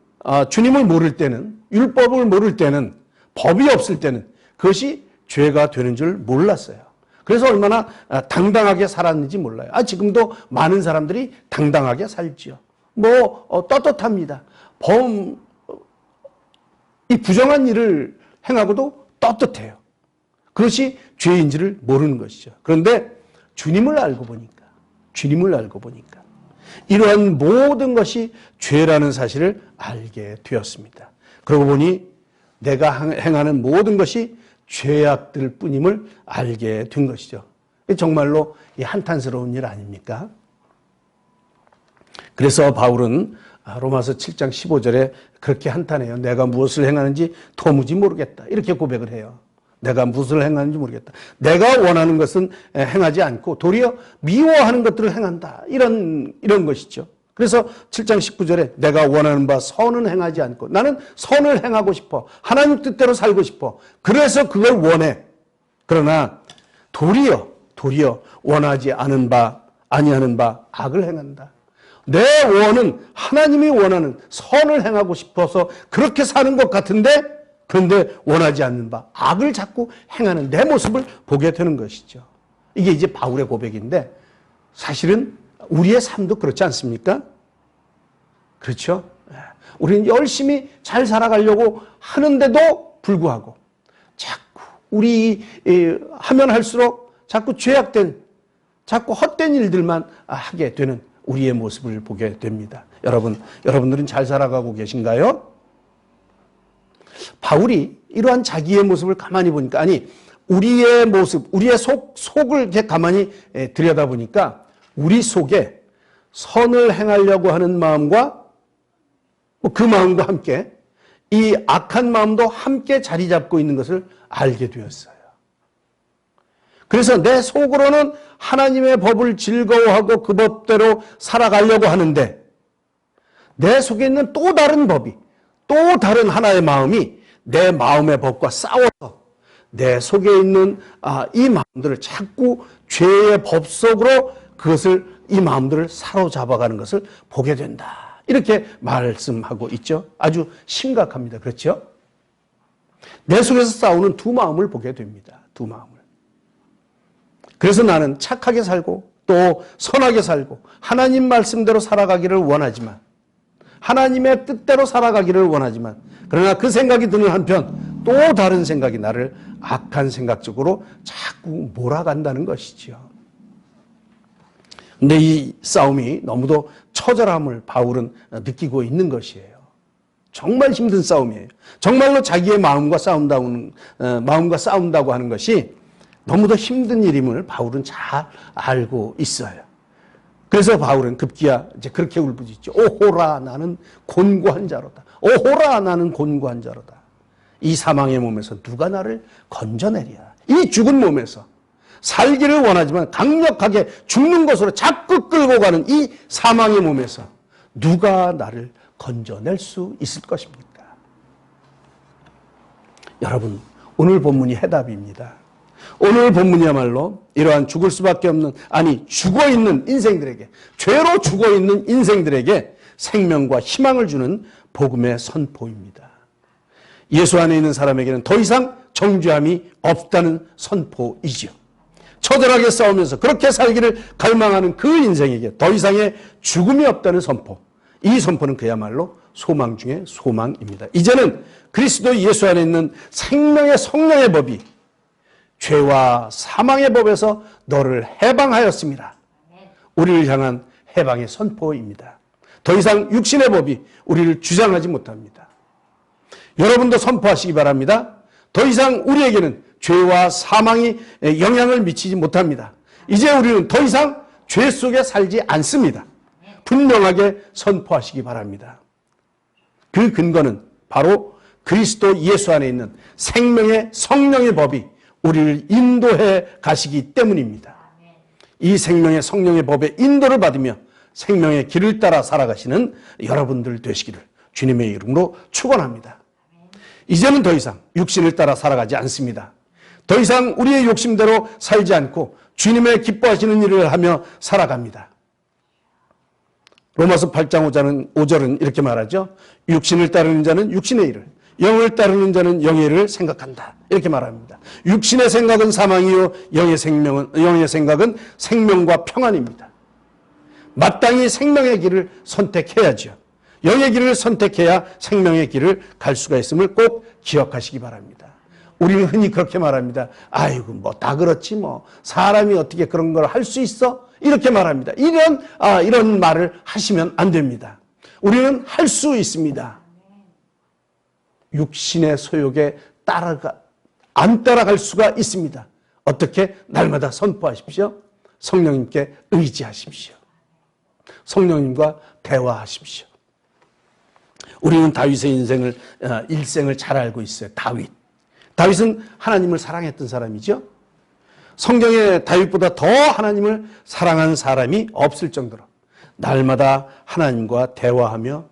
주님을 모를 때는 율법을 모를 때는 법이 없을 때는 그것이 죄가 되는 줄 몰랐어요. 그래서 얼마나 당당하게 살았는지 몰라요. 지금도 많은 사람들이 당당하게 살지요. 떳떳합니다. 이 부정한 일을 행하고도 떳떳해요. 그것이 죄인지를 모르는 것이죠. 그런데 주님을 알고 보니까 이러한 모든 것이 죄라는 사실을 알게 되었습니다. 그러고 보니 내가 행하는 모든 것이 죄악들 뿐임을 알게 된 것이죠. 정말로 한탄스러운 일 아닙니까? 그래서 바울은 로마서 7장 15절에 그렇게 한탄해요. 내가 무엇을 행하는지 도무지 모르겠다. 이렇게 고백을 해요. 내가 무엇을 행하는지 모르겠다. 내가 원하는 것은 행하지 않고 도리어 미워하는 것들을 행한다. 이런 것이죠. 그래서 7장 19절에 내가 원하는 바 선은 행하지 않고 나는 선을 행하고 싶어. 하나님 뜻대로 살고 싶어. 그래서 그걸 원해. 그러나 도리어 원하지 않은 바 아니하는 바 악을 행한다. 내 원은 하나님이 원하는 선을 행하고 싶어서 그렇게 사는 것 같은데 그런데 원하지 않는 바 악을 자꾸 행하는 내 모습을 보게 되는 것이죠. 이게 이제 바울의 고백인데 사실은 우리의 삶도 그렇지 않습니까? 그렇죠? 우리는 열심히 잘 살아가려고 하는데도 불구하고 자꾸 우리 하면 할수록 자꾸 죄악된 자꾸 헛된 일들만 하게 되는 우리의 모습을 보게 됩니다. 여러분들은 잘 살아가고 계신가요? 바울이 이러한 자기의 모습을 가만히 보니까 우리의 모습, 우리의 속을 이렇게 가만히 들여다보니까 우리 속에 선을 행하려고 하는 마음과 그 마음과 함께 이 악한 마음도 함께 자리 잡고 있는 것을 알게 되었어요. 그래서 내 속으로는 하나님의 법을 즐거워하고 그 법대로 살아가려고 하는데 내 속에 있는 또 다른 법이 또 다른 하나의 마음이 내 마음의 법과 싸워서 내 속에 있는 이 마음들을 자꾸 죄의 법 속으로 이 마음들을 사로잡아가는 것을 보게 된다. 이렇게 말씀하고 있죠. 아주 심각합니다. 그렇죠? 내 속에서 싸우는 두 마음을 보게 됩니다. 두 마음을. 그래서 나는 착하게 살고 또 선하게 살고 하나님 말씀대로 살아가기를 원하지만 하나님의 뜻대로 살아가기를 원하지만 그러나 그 생각이 드는 한편 또 다른 생각이 나를 악한 생각 쪽으로 자꾸 몰아간다는 것이죠. 근데 이 싸움이 너무도 처절함을 바울은 느끼고 있는 것이에요. 정말 힘든 싸움이에요. 정말로 자기의 마음과 싸운다고 하는 것이 너무도 힘든 일임을 바울은 잘 알고 있어요. 그래서 바울은 급기야 이제 그렇게 울부짖죠. 오호라 나는 곤고한 자로다. 오호라 나는 곤고한 자로다. 이 사망의 몸에서 누가 나를 건져내랴. 이 죽은 몸에서 살기를 원하지만 강력하게 죽는 것으로 자꾸 끌고 가는 이 사망의 몸에서 누가 나를 건져낼 수 있을 것입니까? 여러분, 오늘 본문이 해답입니다. 오늘 본문이야말로 이러한 죽을 수밖에 없는, 아니 죽어있는 인생들에게, 죄로 죽어있는 인생들에게 생명과 희망을 주는 복음의 선포입니다. 예수 안에 있는 사람에게는 더 이상 정죄함이 없다는 선포이지요. 처절하게 싸우면서 그렇게 살기를 갈망하는 그 인생에게 더 이상의 죽음이 없다는 선포. 이 선포는 그야말로 소망 중에 소망입니다. 이제는 그리스도 예수 안에 있는 생명의 성령의 법이 죄와 사망의 법에서 너를 해방하였습니다. 우리를 향한 해방의 선포입니다. 더 이상 육신의 법이 우리를 주장하지 못합니다. 여러분도 선포하시기 바랍니다. 더 이상 우리에게는 죄와 사망이 영향을 미치지 못합니다. 이제 우리는 더 이상 죄 속에 살지 않습니다. 분명하게 선포하시기 바랍니다. 그 근거는 바로 그리스도 예수 안에 있는 생명의 성령의 법이 우리를 인도해 가시기 때문입니다. 이 생명의 성령의 법의 인도를 받으며 생명의 길을 따라 살아가시는 여러분들 되시기를 주님의 이름으로 축원합니다. 이제는 더 이상 육신을 따라 살아가지 않습니다. 더 이상 우리의 욕심대로 살지 않고 주님의 기뻐하시는 일을 하며 살아갑니다. 로마서 8장 5절은 이렇게 말하죠. 육신을 따르는 자는 육신의 일을, 영을 따르는 자는 영의 일을 생각한다. 이렇게 말합니다. 육신의 생각은 사망이요 영의 생각은 생명과 평안입니다. 마땅히 생명의 길을 선택해야죠. 영의 길을 선택해야 생명의 길을 갈 수가 있음을 꼭 기억하시기 바랍니다. 우리는 흔히 그렇게 말합니다. 아이고 뭐 다 그렇지 뭐 사람이 어떻게 그런 걸 할 수 있어? 이렇게 말합니다. 이런 말을 하시면 안 됩니다. 우리는 할 수 있습니다. 육신의 소욕에 안 따라갈 수가 있습니다. 어떻게? 날마다 선포하십시오. 성령님께 의지하십시오. 성령님과 대화하십시오. 우리는 다윗의 일생을 잘 알고 있어요. 다윗은 하나님을 사랑했던 사람이죠. 성경에 다윗보다 더 하나님을 사랑한 사람이 없을 정도로 날마다 하나님과 대화하며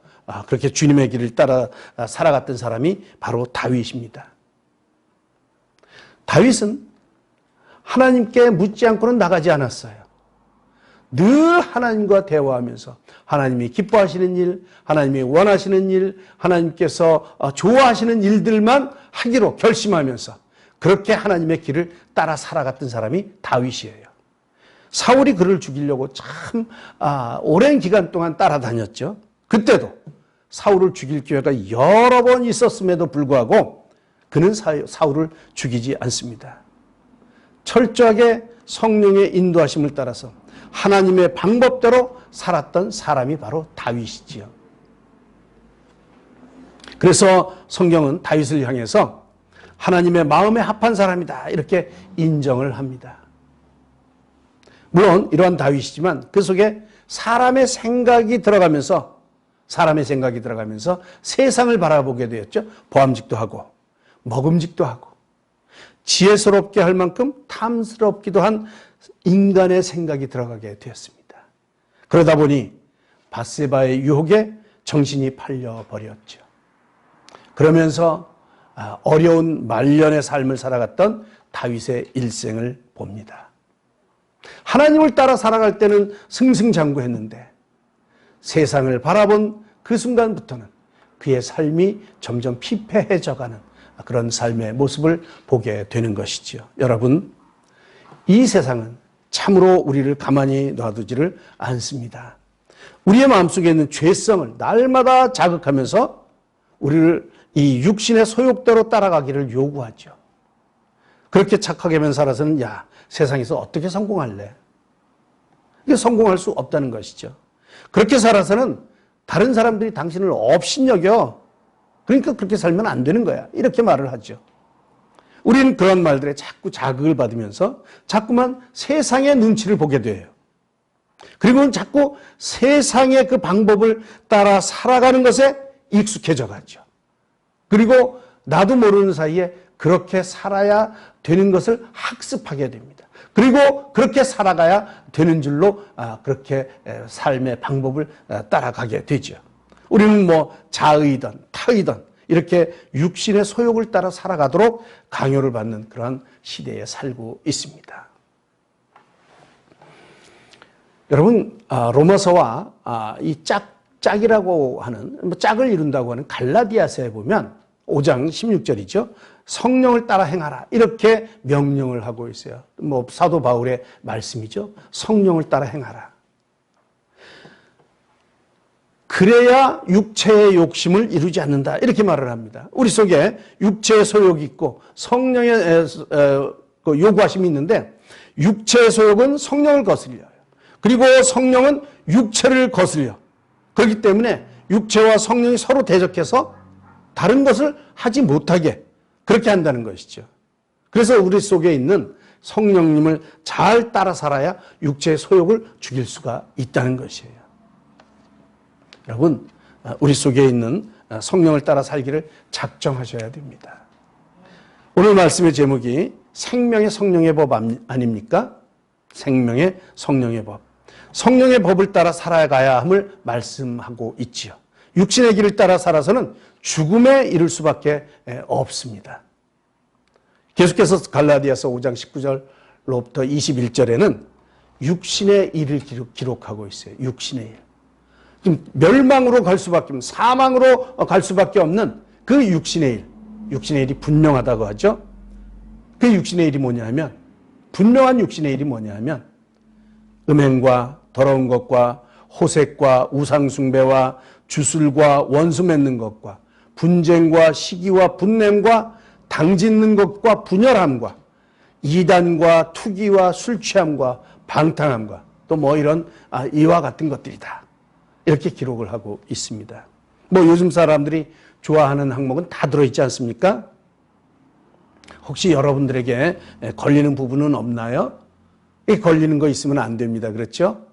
그렇게 주님의 길을 따라 살아갔던 사람이 바로 다윗입니다. 다윗은 하나님께 묻지 않고는 나가지 않았어요. 늘 하나님과 대화하면서 하나님이 기뻐하시는 일, 하나님이 원하시는 일, 하나님께서 좋아하시는 일들만 하기로 결심하면서 그렇게 하나님의 길을 따라 살아갔던 사람이 다윗이에요. 사울이 그를 죽이려고 참 오랜 기간 동안 따라다녔죠. 그때도 사울을 죽일 기회가 여러 번 있었음에도 불구하고 그는 사울을 죽이지 않습니다. 철저하게 성령의 인도하심을 따라서 하나님의 방법대로 살았던 사람이 바로 다윗이지요. 그래서 성경은 다윗을 향해서 하나님의 마음에 합한 사람이다 이렇게 인정을 합니다. 물론 이러한 다윗이지만 그 속에 사람의 생각이 들어가면서 세상을 바라보게 되었죠. 보암직도 하고 먹음직도 하고 지혜스럽게 할 만큼 탐스럽기도 한 인간의 생각이 들어가게 되었습니다. 그러다 보니 밧세바의 유혹에 정신이 팔려버렸죠. 그러면서 어려운 말년의 삶을 살아갔던 다윗의 일생을 봅니다. 하나님을 따라 살아갈 때는 승승장구했는데 세상을 바라본 그 순간부터는 그의 삶이 점점 피폐해져가는 그런 삶의 모습을 보게 되는 것이지요. 여러분, 이 세상은 참으로 우리를 가만히 놔두지를 않습니다. 우리의 마음속에 있는 죄성을 날마다 자극하면서 우리를 이 육신의 소욕대로 따라가기를 요구하죠. 그렇게 착하게만 살아서는 세상에서 어떻게 성공할래? 이게 성공할 수 없다는 것이죠. 그렇게 살아서는 다른 사람들이 당신을 업신여겨. 그러니까 그렇게 살면 안 되는 거야. 이렇게 말을 하죠. 우리는 그런 말들에 자꾸 자극을 받으면서 자꾸만 세상의 눈치를 보게 돼요. 그리고 자꾸 세상의 그 방법을 따라 살아가는 것에 익숙해져 가죠. 그리고 나도 모르는 사이에 그렇게 살아야 되는 것을 학습하게 됩니다. 그리고 그렇게 살아가야 되는 줄로 그렇게 삶의 방법을 따라가게 되죠. 우리는 뭐 자의든 타의든 이렇게 육신의 소욕을 따라 살아가도록 강요를 받는 그러한 시대에 살고 있습니다. 여러분, 로마서와 이 짝이라고 하는, 짝을 이룬다고 하는 갈라디아서에 보면 5장 16절이죠. 성령을 따라 행하라. 이렇게 명령을 하고 있어요. 뭐 사도 바울의 말씀이죠. 성령을 따라 행하라. 그래야 육체의 욕심을 이루지 않는다. 이렇게 말을 합니다. 우리 속에 육체의 소욕이 있고 성령의 요구하심이 있는데 육체의 소욕은 성령을 거슬려요. 그리고 성령은 육체를 거슬려. 그렇기 때문에 육체와 성령이 서로 대적해서 다른 것을 하지 못하게 그렇게 한다는 것이죠. 그래서 우리 속에 있는 성령님을 잘 따라 살아야 육체의 소욕을 죽일 수가 있다는 것이에요. 여러분, 우리 속에 있는 성령을 따라 살기를 작정하셔야 됩니다. 오늘 말씀의 제목이 생명의 성령의 법 아닙니까? 생명의 성령의 법. 성령의 법을 따라 살아가야 함을 말씀하고 있지요. 육신의 길을 따라 살아서는 죽음에 이를 수밖에 없습니다. 계속해서 갈라디아서 5장 19절로부터 21절에는 육신의 일을 기록하고 있어요. 육신의 일. 멸망으로 갈 수밖에 없는, 사망으로 갈 수밖에 없는 그 육신의 일. 육신의 일이 분명하다고 하죠. 그 육신의 일이 뭐냐면, 분명한 육신의 일이 뭐냐면 음행과 더러운 것과 호색과 우상숭배와 주술과 원수 맺는 것과 분쟁과 시기와 분냄과 당짓는 것과 분열함과 이단과 투기와 술 취함과 방탕함과 또 뭐 이런 이와 같은 것들이다. 이렇게 기록을 하고 있습니다. 뭐 요즘 사람들이 좋아하는 항목은 다 들어있지 않습니까? 혹시 여러분들에게 걸리는 부분은 없나요? 걸리는 거 있으면 안 됩니다. 그렇죠?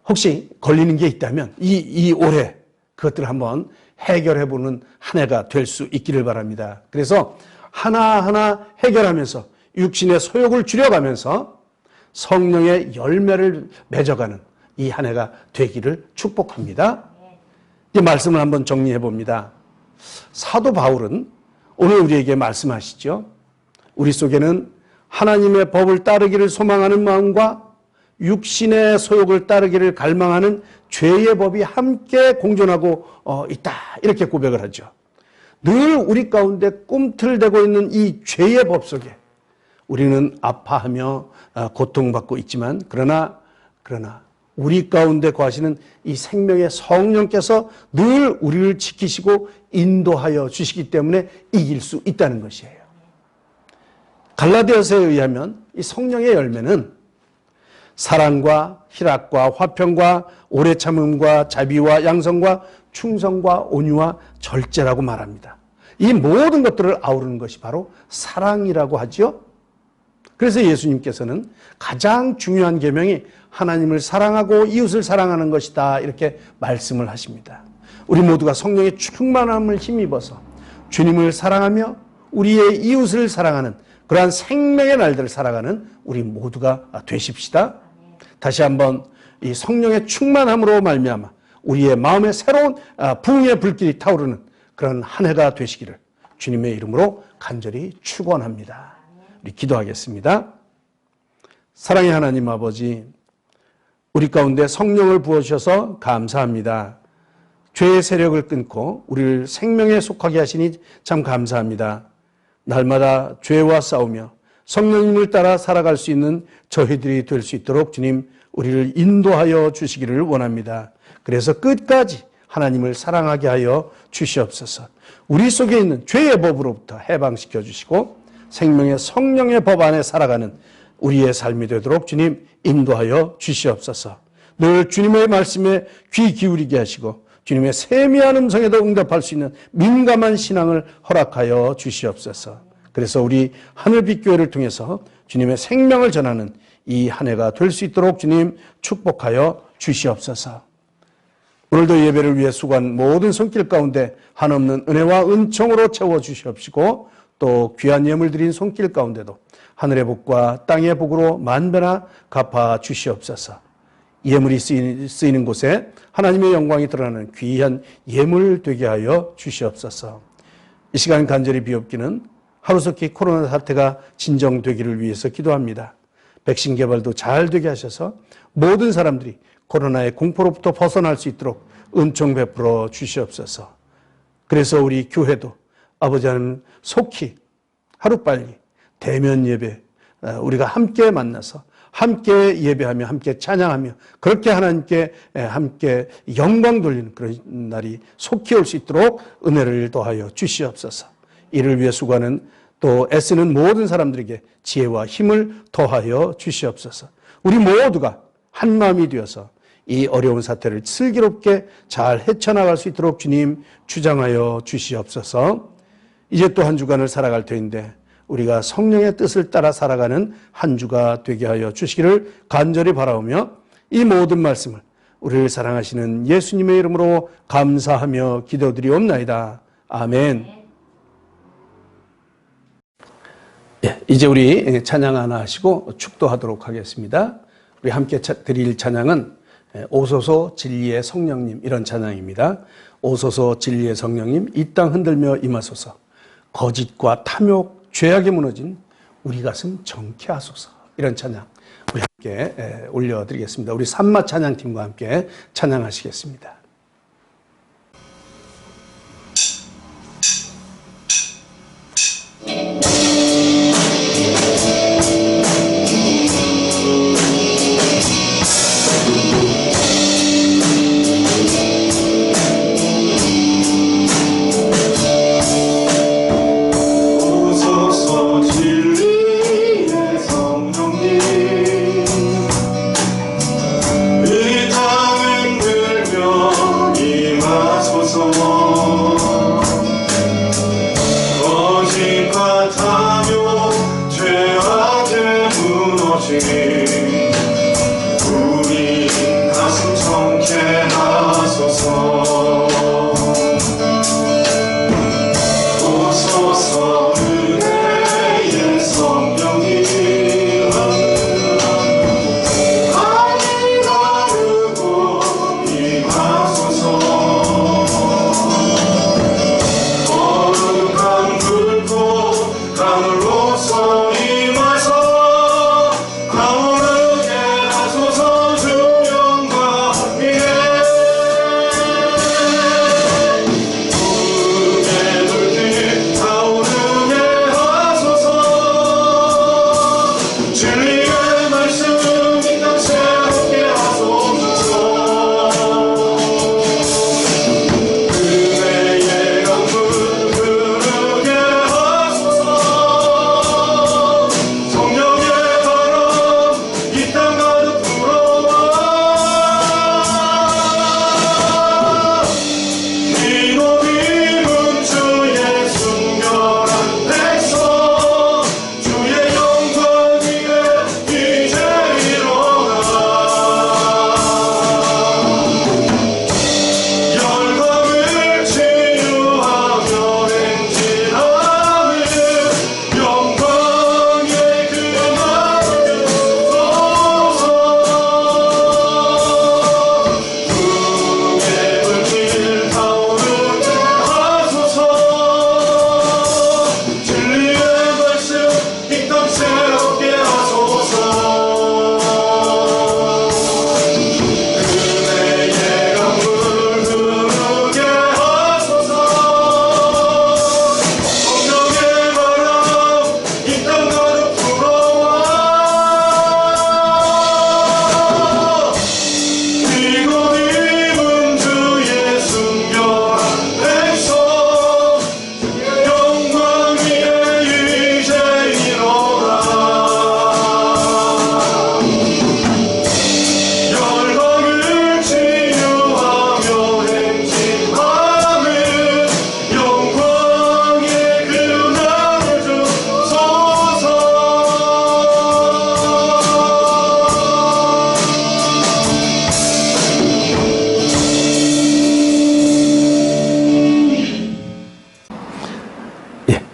혹시 걸리는 게 있다면 이 올해 그것들을 한번 해결해보는 한 해가 될 수 있기를 바랍니다. 그래서 하나하나 해결하면서 육신의 소욕을 줄여가면서 성령의 열매를 맺어가는 이 한 해가 되기를 축복합니다. 이 말씀을 한번 정리해 봅니다. 사도 바울은 오늘 우리에게 말씀하시죠. 우리 속에는 하나님의 법을 따르기를 소망하는 마음과 육신의 소욕을 따르기를 갈망하는 죄의 법이 함께 공존하고 있다. 이렇게 고백을 하죠. 늘 우리 가운데 꿈틀대고 있는 이 죄의 법 속에 우리는 아파하며 고통받고 있지만 그러나 우리 가운데 거하시는 이 생명의 성령께서 늘 우리를 지키시고 인도하여 주시기 때문에 이길 수 있다는 것이에요. 갈라디아서에 의하면 이 성령의 열매는 사랑과 희락과 화평과 오래 참음과 자비와 양성과 충성과 온유와 절제라고 말합니다. 이 모든 것들을 아우르는 것이 바로 사랑이라고 하죠. 그래서 예수님께서는 가장 중요한 계명이 하나님을 사랑하고 이웃을 사랑하는 것이다 이렇게 말씀을 하십니다. 우리 모두가 성령의 충만함을 힘입어서 주님을 사랑하며 우리의 이웃을 사랑하는 그러한 생명의 날들을 살아가는 우리 모두가 되십시다. 다시 한번 이 성령의 충만함으로 말미암아 우리의 마음에 새로운 부흥의 불길이 타오르는 그런 한 해가 되시기를 주님의 이름으로 간절히 축원합니다. 우리 기도하겠습니다. 사랑의 하나님 아버지, 우리 가운데 성령을 부어주셔서 감사합니다. 죄의 세력을 끊고 우리를 생명에 속하게 하시니 참 감사합니다. 날마다 죄와 싸우며 성령님을 따라 살아갈 수 있는 저희들이 될 수 있도록 주님 우리를 인도하여 주시기를 원합니다. 그래서 끝까지 하나님을 사랑하게 하여 주시옵소서. 우리 속에 있는 죄의 법으로부터 해방시켜 주시고 생명의 성령의 법 안에 살아가는 우리의 삶이 되도록 주님 인도하여 주시옵소서. 늘 주님의 말씀에 귀 기울이게 하시고 주님의 세미한 음성에도 응답할 수 있는 민감한 신앙을 허락하여 주시옵소서. 그래서 우리 하늘빛교회를 통해서 주님의 생명을 전하는 이 한 해가 될 수 있도록 주님 축복하여 주시옵소서. 오늘도 예배를 위해 수고한 모든 손길 가운데 한없는 은혜와 은총으로 채워 주시옵시고 또 귀한 예물 드린 손길 가운데도 하늘의 복과 땅의 복으로 만배나 갚아 주시옵소서. 예물이 쓰이는 곳에 하나님의 영광이 드러나는 귀한 예물 되게 하여 주시옵소서. 이 시간 간절히 비옵기는 하루속히 코로나 사태가 진정되기를 위해서 기도합니다. 백신 개발도 잘 되게 하셔서 모든 사람들이 코로나의 공포로부터 벗어날 수 있도록 은총 베풀어 주시옵소서. 그래서 우리 교회도 아버지 하나님 속히 하루빨리 대면 예배 우리가 함께 만나서 함께 예배하며 함께 찬양하며 그렇게 하나님께 함께 영광 돌리는 그런 날이 속히 올 수 있도록 은혜를 더하여 주시옵소서. 이를 위해 수고하는 또 애쓰는 모든 사람들에게 지혜와 힘을 더하여 주시옵소서. 우리 모두가 한 마음이 되어서 이 어려운 사태를 슬기롭게 잘 헤쳐나갈 수 있도록 주님 주장하여 주시옵소서. 이제 또 한 주간을 살아갈 터인데 우리가 성령의 뜻을 따라 살아가는 한 주가 되게 하여 주시기를 간절히 바라오며 이 모든 말씀을 우리를 사랑하시는 예수님의 이름으로 감사하며 기도드리옵나이다. 아멘. 이제 우리 찬양 하나 하시고 축도하도록 하겠습니다. 우리 함께 드릴 찬양은 오소서 진리의 성령님 이런 찬양입니다. 오소서 진리의 성령님 이 땅 흔들며 임하소서. 거짓과 탐욕 죄악에 무너진 우리 가슴 정케 하소서. 이런 찬양 우리 함께 올려드리겠습니다. 우리 산마 찬양팀과 함께 찬양하시겠습니다. 이 땅은 들며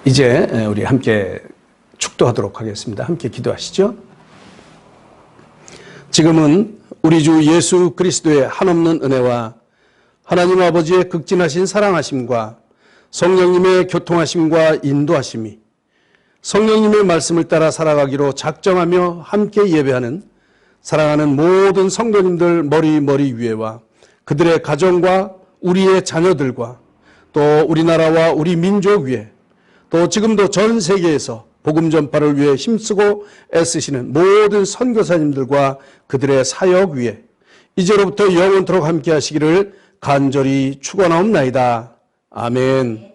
이제 우리 함께 축도하도록 하겠습니다. 함께 기도하시죠. 지금은 우리 주 예수 그리스도의 한없는 은혜와 하나님 아버지의 극진하신 사랑하심과 성령님의 교통하심과 인도하심이 성령님의 말씀을 따라 살아가기로 작정하며 함께 예배하는 사랑하는 모든 성도님들 머리 위에와 그들의 가정과 우리의 자녀들과 또 우리나라와 우리 민족 위에 또 지금도 전 세계에서 복음 전파를 위해 힘쓰고 애쓰시는 모든 선교사님들과 그들의 사역 위에 이제로부터 영원토록 함께 하시기를 간절히 축원하옵나이다. 아멘.